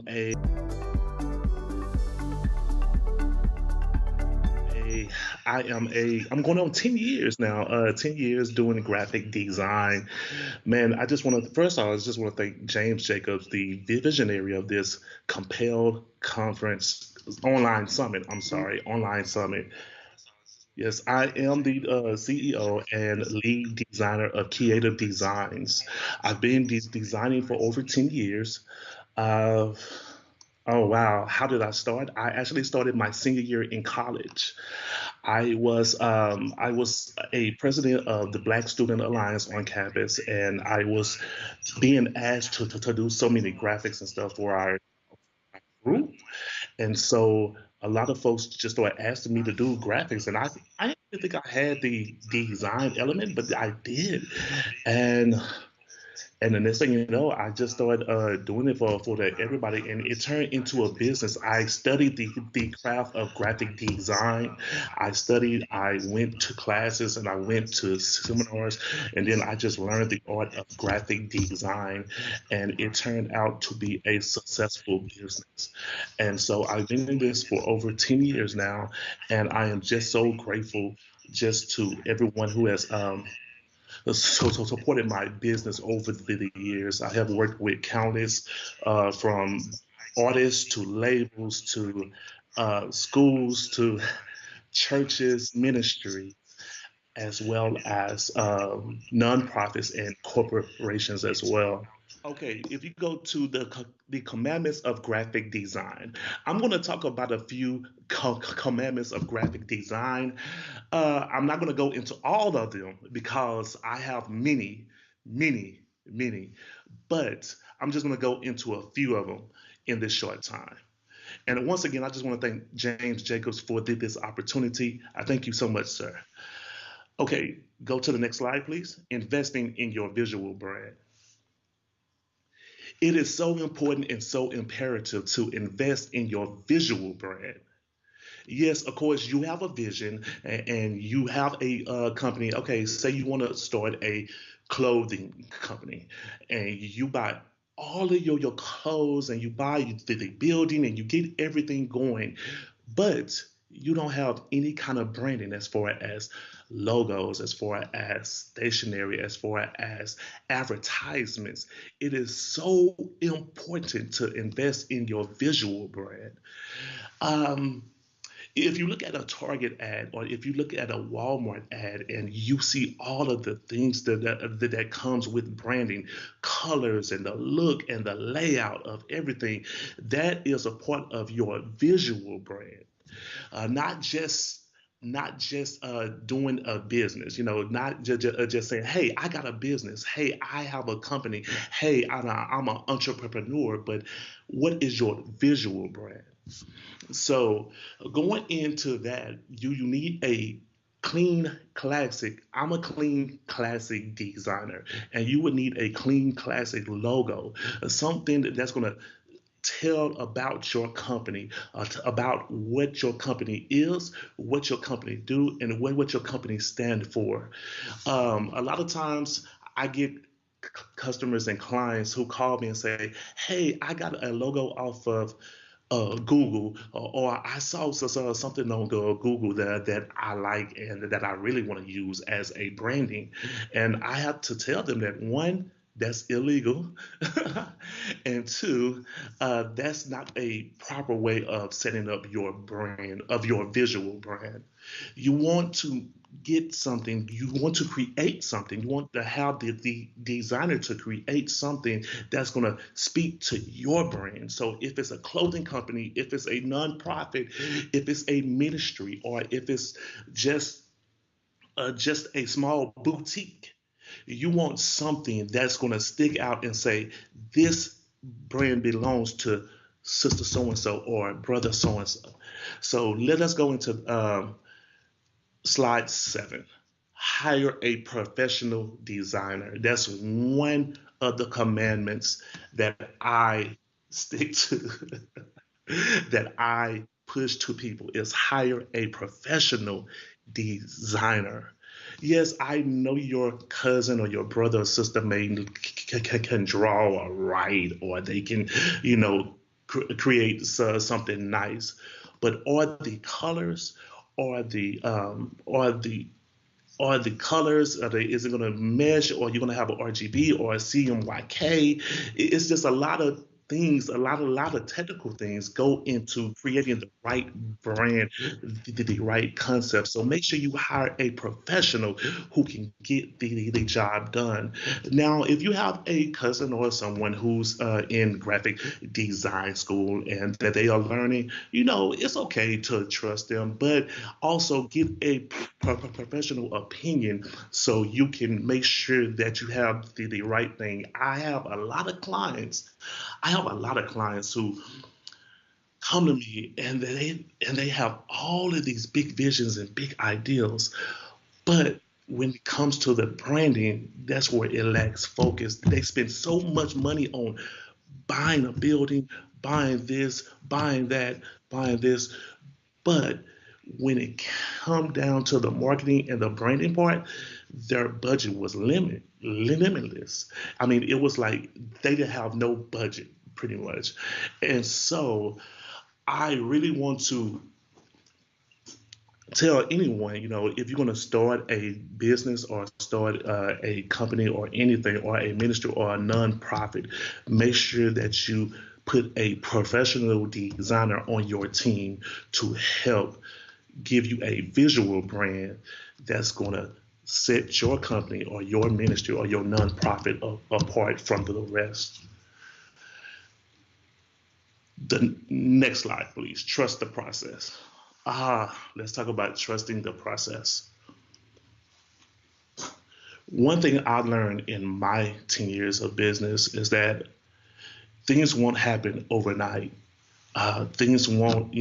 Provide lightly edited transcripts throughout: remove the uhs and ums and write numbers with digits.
a I'm going on 10 years now, 10 years doing graphic design. Man, I just want to, first of all, I just want to thank James Jacobs, the visionary of this Compel conference, online summit. I'm sorry, online summit. Yes, I am the CEO and lead designer of Creative Designs. I've been designing for over 10 years. Uh, oh, wow. How did I start? I actually started my senior year in college. I was a president of the Black Student Alliance on campus, and I was being asked to do so many graphics and stuff for our group. And so a lot of folks just started asking me to do graphics, and I didn't think I had the design element, but I did. And and the next thing you know, I just started doing it for everybody, and it turned into a business. I studied the craft of graphic design. I went to classes, and I went to seminars, and then I just learned the art of graphic design, and it turned out to be a successful business. And so I've been in this for over 10 years now, and I am just so grateful just to everyone who has supported my business over the years. I have worked with countless, from artists to labels to schools to churches, ministry, as well as nonprofits and corporations as well. Okay, if you go to the commandments of graphic design, I'm going to talk about a few commandments of graphic design. I'm not going to go into all of them because I have many, but I'm just going to go into a few of them in this short time. And once again, I just want to thank James Jacobs for this opportunity. I thank you so much, sir. Okay, go to the next slide, please. Investing in your visual brand. It is so important and so imperative to invest in your visual brand. Yes, of course, you have a vision and you have a company. Okay, say you want to start a clothing company and you buy all of your clothes and you buy the building and you get everything going, but you don't have any kind of branding as far as logos, as far as stationery, as far as advertisements. It is so important to invest in your visual brand. Um, if you look at a Target ad or if you look at a Walmart ad and you see all of the things that comes with branding, colors and the look and the layout of everything, that is a part of your visual brand. Not just doing a business, not just saying, hey, I got a business, hey, I have a company, hey, I'm an entrepreneur, but what is your visual brand? So going into that, you need a clean classic. I'm a clean classic designer, and you would need a clean classic logo, something that's going to tell about your company, about what your company is, what your company do, and what your company stand for. A lot of times I get customers and clients who call me and say, "Hey, I got a logo off of Google, or I saw something on Google that I like and that I really want to use as a branding." And I have to tell them that one, that's illegal, and two, that's not a proper way of setting up your brand, of your visual brand. You want to get something, you want to create something, you want to have the designer to create something that's going to speak to your brand. So if it's a clothing company, if it's a nonprofit, if it's a ministry, or if it's just just a small boutique, you want something that's going to stick out and say, this brand belongs to sister so and so or brother so and so. So let us go into slide 7. Hire a professional designer. That's one of the commandments that I stick to, that I push to people, is hire a professional designer. Yes, I know your cousin or your brother or sister may can draw or write, or they can, you know, create something nice. But are the colors, or the colors, is it going to mesh, or you're going to have an RGB or a CMYK? It's just a lot of things, a lot of technical things go into creating the right brand, the right concept. So make sure you hire a professional who can get the job done. Now, if you have a cousin or someone who's in graphic design school and that they are learning, it's okay to trust them, but also give a professional opinion so you can make sure that you have the right thing. I have a lot of clients who come to me, and they have all of these big visions and big ideals, but when it comes to the branding, that's where it lacks focus. They spend so much money on buying a building, buying this, buying that, buying this, but when it come down to the marketing and the branding part, their budget was limitless. I mean, it was like they didn't have no budget pretty much. And so I really want to tell anyone, if you're going to start a business or start a company or anything, or a ministry or a nonprofit, make sure that you put a professional designer on your team to help give you a visual brand that's going to set your company or your ministry or your nonprofit apart from the rest. The next slide, please. Trust the process. Let's talk about trusting the process. One thing I learned in my 10 years of business is that things won't happen overnight. Things won't,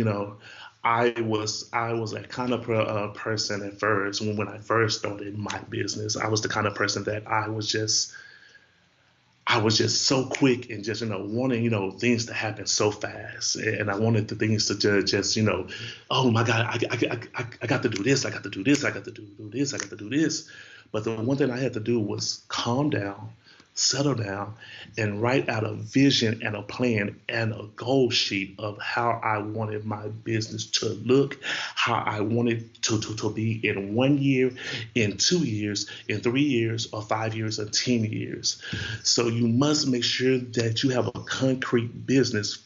I was a kind of person at first, when I first started my business. I was the kind of person that I was just so quick and just wanting things to happen so fast, and I wanted the things to just oh my God, I got to do this, I got to do this, I got to do this, I got to do this. But the one thing I had to do was calm down, settle down, and write out a vision and a plan and a goal sheet of how I wanted my business to look, how I wanted to be in 1 year, in 2 years, in 3 years, or 5 years, or 10 years. So you must make sure that you have a concrete business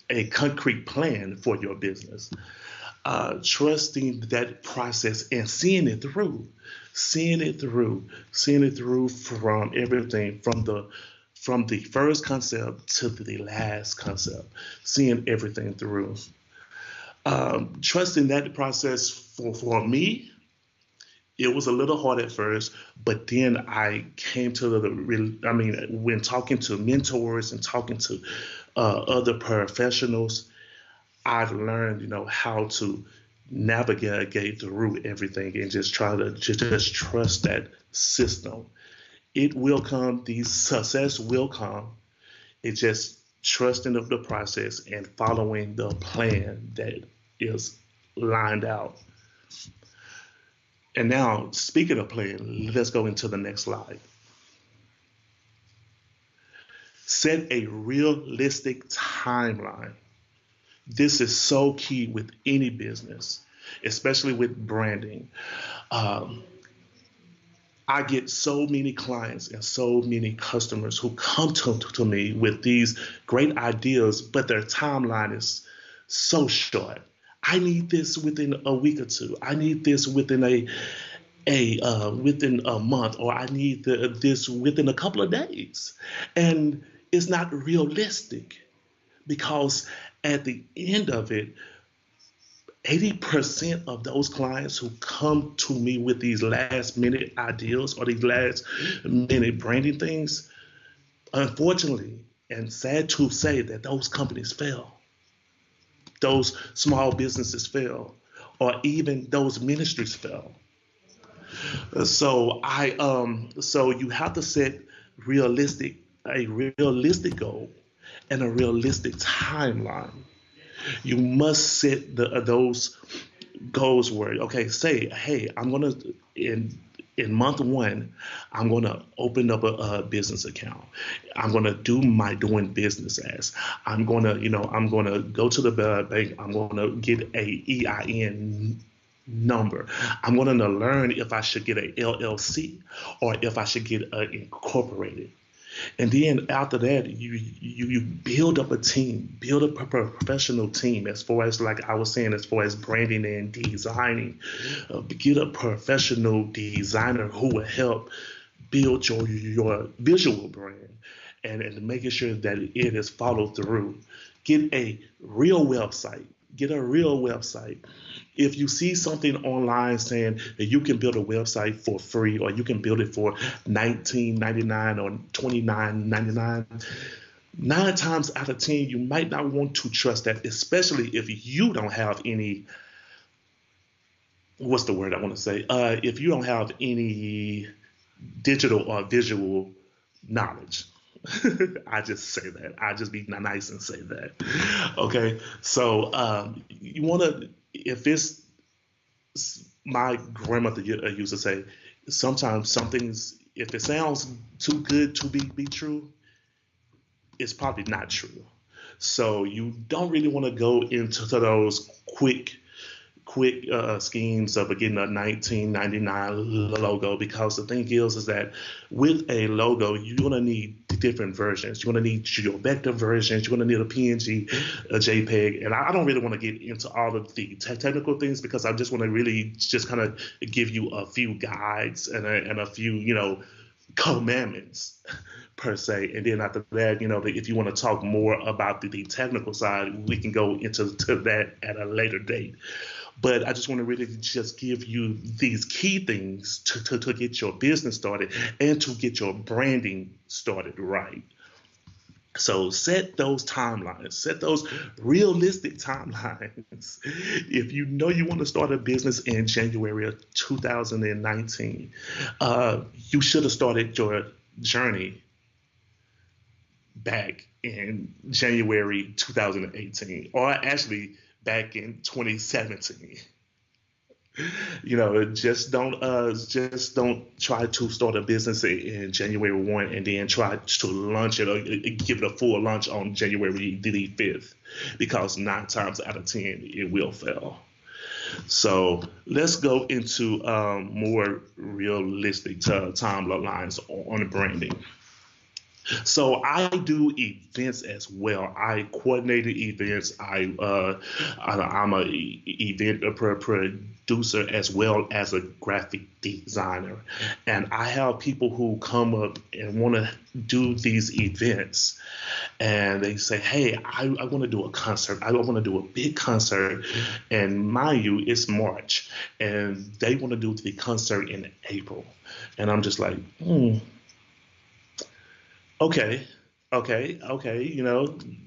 a concrete plan for your business. Trusting that process and seeing it through from everything, from the first concept to the last concept, seeing everything through. Trusting that process for me, it was a little hard at first, but then I came to I mean, when talking to mentors and talking to other professionals, I've learned, how to navigate through everything and just try to just trust that system. It will come. The success will come. It's just trusting of the process and following the plan that is lined out. And now, speaking of plan, let's go into the next slide. Set a realistic timeline. This is so key with any business, especially with branding. Um, I get so many clients and so many customers who come to me with these great ideas, but their timeline is so short. I need this within a week or two. I need this within a month, or I need this within a couple of days, and it's not realistic, because at the end of it, 80% of those clients who come to me with these last minute ideas or these last minute branding things, unfortunately, and sad to say, that those companies fail. Those small businesses fail, or even those ministries fail. So you have to set realistic a realistic goal and a realistic timeline. You must set those goals where, okay, say, hey, I'm gonna in in month one, I'm going to open up a business account. I'm going to do my doing business as. I'm going to, I'm going to go to the bank. I'm going to get a EIN number. I'm going to learn if I should get a LLC or if I should get a incorporated. And then after that, you build up a team, build up a professional team. As far as like I was saying, as far as branding and designing, get a professional designer who will help build your visual brand and making sure that it is followed through. Get a real website. Get a real website. If you see something online saying that you can build a website for free or you can build it for $19.99 or $29.99, 9 times out of 10, you might not want to trust that, especially if you don't have any, what's the word I want to say? If you don't have any digital or visual knowledge. I just say that. I just be nice and say that. Okay. So you want to, if it's, my grandmother used to say, sometimes some things, if it sounds too good to be true, it's probably not true. So you don't really want to go into those quick schemes of getting a 1999 logo, because the thing is that with a logo you're going to need different versions. You're going to need your vector versions, you're going to need a PNG, a JPEG, and I don't really want to get into all of the technical things, because I just want to really just kind of give you a few guides and a few commandments per se. And then after that, if you want to talk more about the technical side, we can go into that at a later date. But I just want to really just give you these key things to get your business started and to get your branding started right. So set those timelines, set those realistic timelines. If you know you want to start a business in January of 2019, you should have started your journey back in January 2018, or actually back in 2017. Just don't try to start a business in January 1 and then try to launch it or give it a full launch on January the 5th, because 9 times out of 10 it will fail. So let's go into more realistic timelines on branding. So I do events as well. I coordinated events. I'm a event producer as well as a graphic designer, and I have people who come up and want to do these events, and they say, "Hey, I want to do a concert. I want to do a big concert," and mind you, it's March, and they want to do the concert in April, and I'm just like, okay, okay.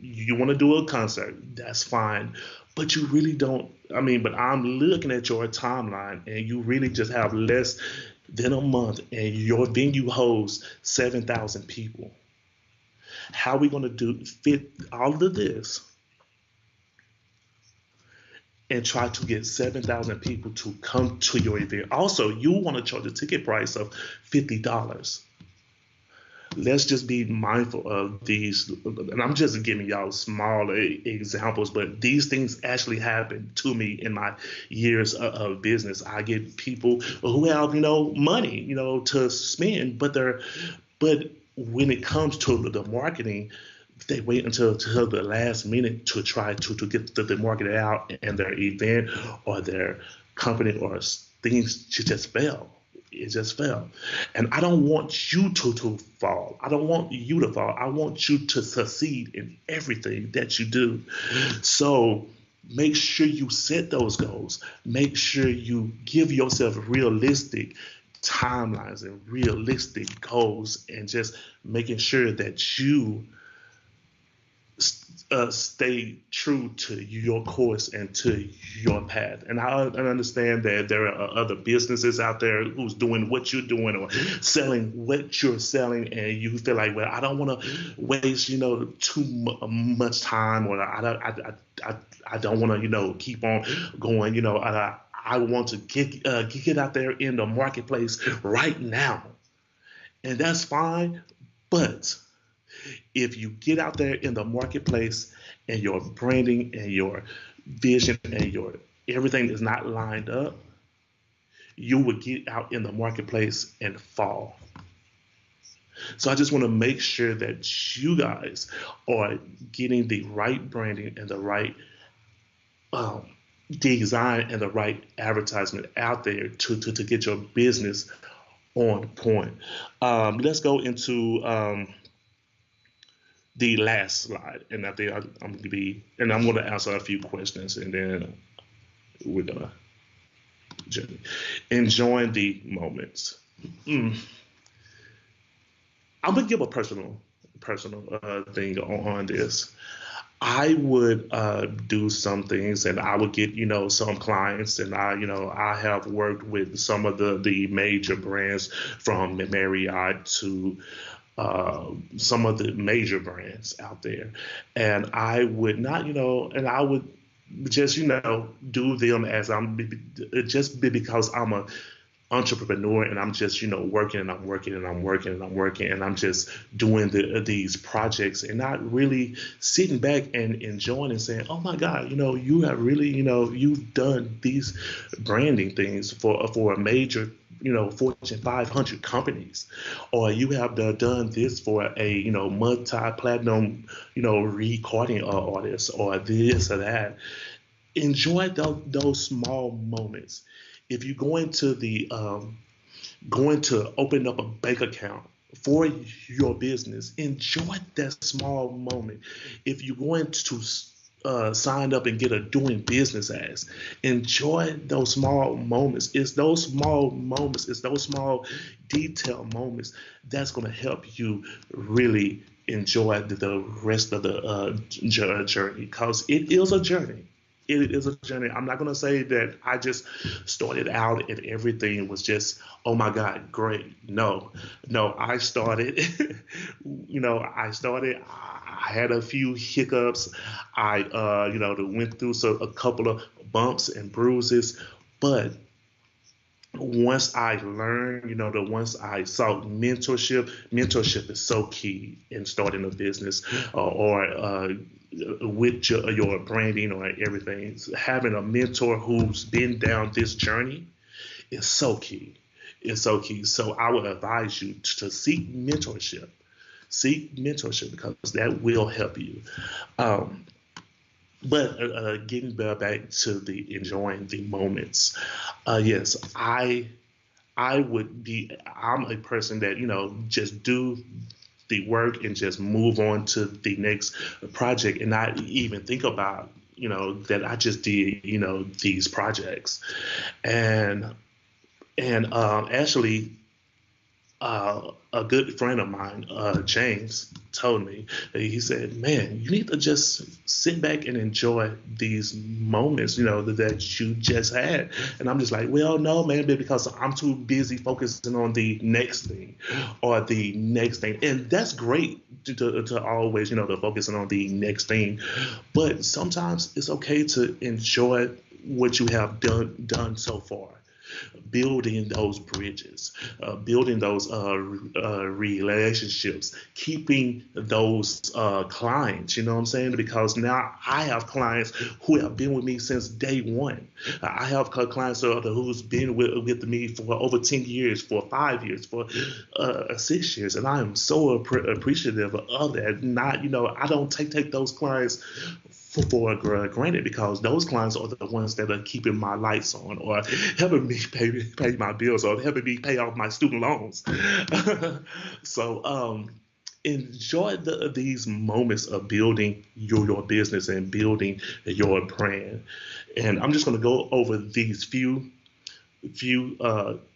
You want to do a concert, that's fine. But you really don't. I mean, but I'm looking at your timeline and you really just have less than a month and your venue holds 7,000 people. How are we going to fit all of this and try to get 7,000 people to come to your event? Also, you want to charge a ticket price of $50. Let's just be mindful of these. And I'm just giving y'all small examples, but these things actually happen to me in my years of business. I get people who have, money, to spend, but when it comes to the marketing, they wait until the last minute to try to get the market out, and their event or their company or things just fail. It just fell. And I don't want you to fall. I don't want you to fall. I want you to succeed in everything that you do. So make sure you set those goals. Make sure you give yourself realistic timelines and realistic goals, and just making sure that you stay true to your course and to your path. And I understand that there are other businesses out there who's doing what you're doing or selling what you're selling, and you feel like, well, I don't want to waste, too much time, or I don't want to, keep on going. I want to get out there in the marketplace right now, and that's fine. But if you get out there in the marketplace and your branding and your vision and your everything is not lined up, you will get out in the marketplace and fall. So I just want to make sure that you guys are getting the right branding and the right um, design and the right advertisement out there to get your business on point. Let's go into the last slide, and I think I'm going to be, and I'm going to answer a few questions, and then we're gonna enjoying the moments. Mm. I'm gonna give a personal thing on this. I would do some things, and I would get some clients, and I have worked with some of the major brands from Marriott to some of the major brands out there, and I would not and I would just do them as because I'm a entrepreneur and I'm just working and I'm working and I'm working and I'm working and I'm just doing these projects and not really sitting back and enjoying and saying, oh my God, you have really you've done these branding things for a major Fortune 500 companies, or you have done this for a multi-platinum recording artist, or this or that. Enjoy those small moments. If you're going to open up a bank account for your business, enjoy that small moment. If you're going to sign up and get a doing business ads, enjoy those small moments. It's those small moments, it's those small detail moments that's going to help you really enjoy the rest of the journey, because it is a journey. It is a journey. I'm not going to say that I just started out and everything was just, oh my God, great. No, no, I started, I had a few hiccups. I, went through a couple of bumps and bruises, but once I learned, once I saw mentorship is so key in starting a business or with your branding or everything. Having a mentor who's been down this journey is so key. It's so key. So I would advise you to seek mentorship. Seek mentorship because that will help you. Um, but getting back to the enjoying the moments, yes, I would be. I'm a person that just do the work and just move on to the next project and not even think about that I just did these projects, and actually a good friend of mine, James, told me that he said, "Man, you need to just sit back and enjoy these moments, that you just had." And I'm just like, "Well, no, man, because I'm too busy focusing on the next thing, or the next thing." And that's great to always, to focusing on the next thing. But sometimes it's okay to enjoy what you have done so far, building those bridges, building those relationships, keeping those clients. You know what I'm saying? Because now I have clients who have been with me since day one. I have clients who's been with me for over 10 years, for 5 years, for 6 years, and I am so appreciative of that. Not, I don't take those clients for granted, because those clients are the ones that are keeping my lights on, or helping me pay my bills, or helping me pay off my student loans. So enjoy these moments of building your business and building your brand. And I'm just going to go over these few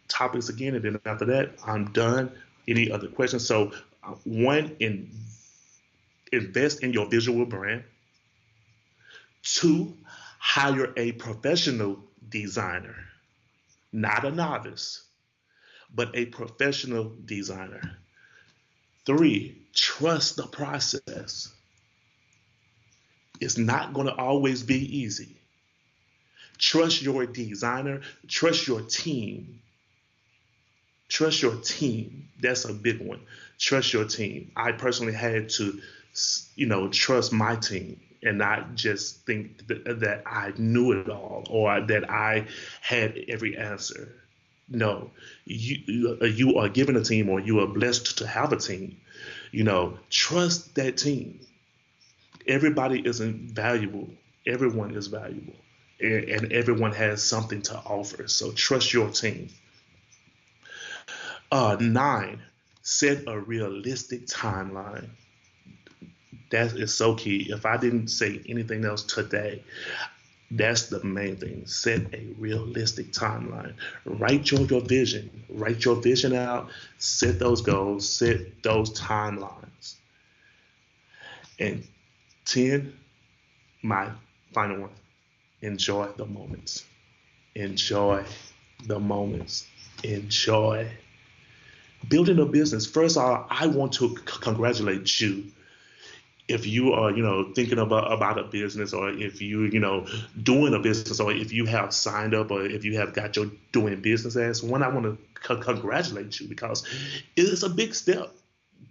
topics again, and then after that I'm done. Any other questions? So one, invest in your visual brand. Two, hire a professional designer, not a novice, but a professional designer. Three, trust the process. It's not going to always be easy. Trust your designer. Trust your team. Trust your team. That's a big one. Trust your team. I personally had to, trust my team and not just think that I knew it all or that I had every answer. No, you are given a team or you are blessed to have a team. Trust that team. Everybody isn't valuable. Everyone is valuable, and everyone has something to offer. So trust your team. Nine, set a realistic timeline. That is so key. If I didn't say anything else today, that's the main thing. Set a realistic timeline. Write your vision. Write your vision out. Set those goals. Set those timelines. And 10, my final one. Enjoy the moments. Enjoy the moments. Enjoy. Building a business. First of all, I want to congratulate you if you are, thinking about a business, or if doing a business, or if you have signed up, or if you have got your doing business as one, I want to congratulate you because it's a big step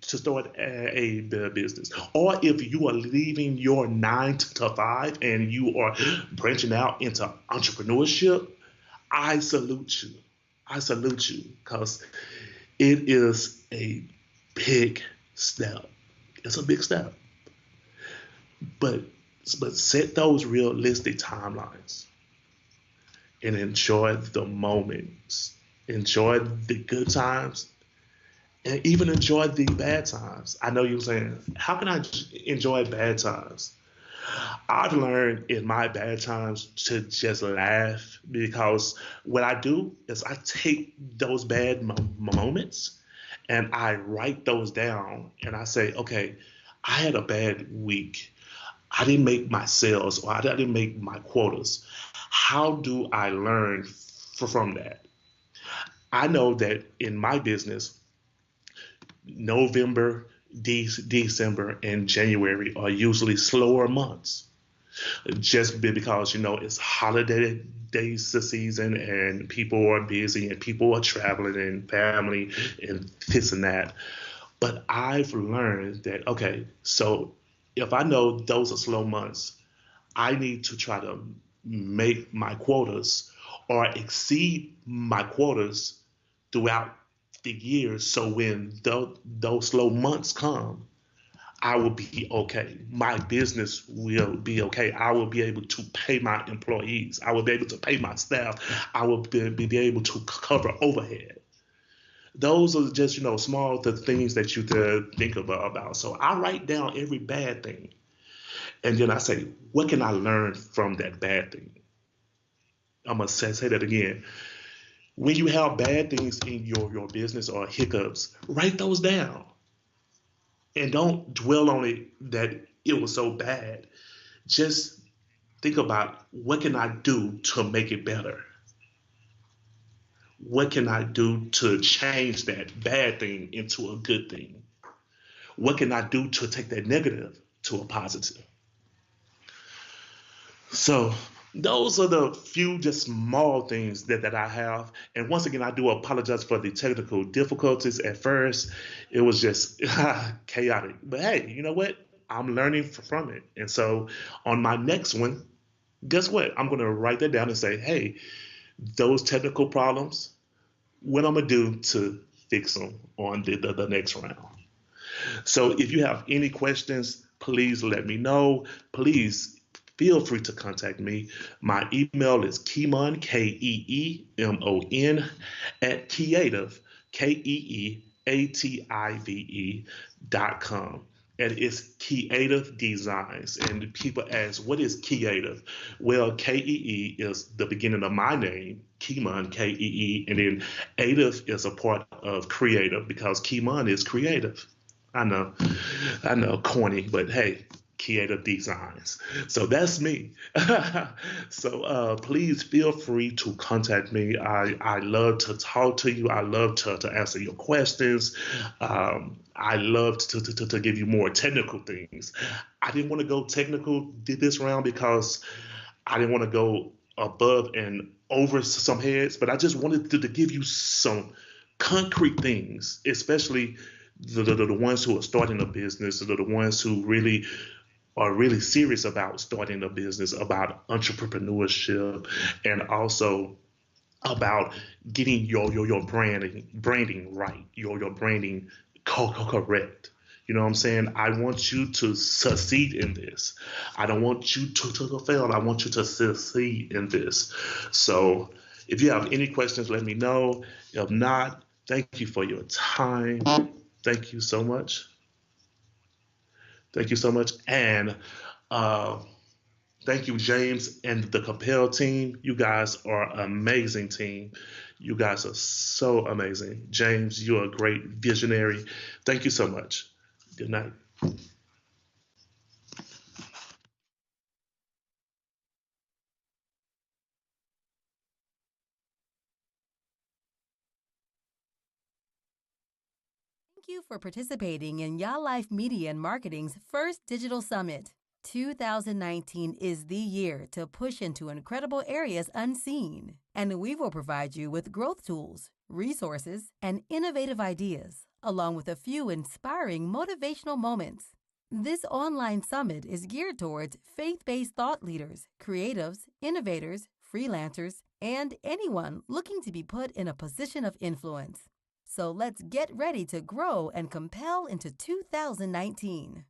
to start a business. Or if you are leaving your 9 to 5 and you are branching out into entrepreneurship, I salute you. I salute you because it is a big step. It's a big step. But set those realistic timelines and enjoy the moments. Enjoy the good times and even enjoy the bad times. I know you're saying, how can I enjoy bad times? I've learned in my bad times to just laugh because what I do is I take those bad moments and I write those down and I say, okay, I had a bad week. I didn't make my sales or I didn't make my quotas. How do I learn from that? I know that in my business, November, December, and January are usually slower months. Just because it's holiday days season and people are busy and people are traveling and family and this and that. But I've learned that, okay, so if I know those are slow months, I need to try to make my quotas or exceed my quotas throughout the year. So when those slow months come, I will be okay. My business will be okay. I will be able to pay my employees. I will be able to pay my staff. I will be able to cover overhead. Those are just, small things that you think about. So I write down every bad thing. And then I say, what can I learn from that bad thing? I'm going to say that again. When you have bad things in your business or hiccups, write those down. And don't dwell on it that it was so bad. Just think about what can I do to make it better? What can I do to change that bad thing into a good thing? What can I do to take that negative to a positive? So those are the few just small things that I have. And once again, I do apologize for the technical difficulties. At first, it was just chaotic. But hey, you know what? I'm learning from it. And so on my next one, guess what? I'm going to write that down and say, hey, those technical problems, what I'm going to do to fix them on the next round. So if you have any questions, please let me know. Please feel free to contact me. My email is Keemon, Keemon, at Creative, Keeative.com. And it's Creative Designs. And people ask, what is creative? Well, Kee is the beginning of my name, Keemon, Kee, and then Ative is a part of creative because Keemon is creative. I know, corny, but hey, Creative Designs. So that's me. So please feel free to contact me. I love to talk to you. I love to answer your questions. I love to give you more technical things. I didn't want to go technical this round because I didn't want to go above and over some heads, but I just wanted to give you some concrete things, especially the ones who are starting a business, the ones who really are really serious about starting a business, about entrepreneurship, and also about getting your branding right, your branding correct. You know what I'm saying? I want you to succeed in this. I don't want you to fail. I want you to succeed in this. So if you have any questions, let me know. If not, thank you for your time. Thank you so much. Thank you so much. And uh, thank you, James and the Compel team. You guys are an amazing team. You guys are so amazing. James, you're a great visionary. Thank you so much. Good night. Thank you for participating in Y'all Life Media and Marketing's first digital summit. 2019 is the year to push into incredible areas unseen, and we will provide you with growth tools, resources, and innovative ideas, along with a few inspiring motivational moments. This online summit is geared towards faith based thought leaders, creatives, innovators, freelancers, and anyone looking to be put in a position of influence. So let's get ready to grow and compel into 2019.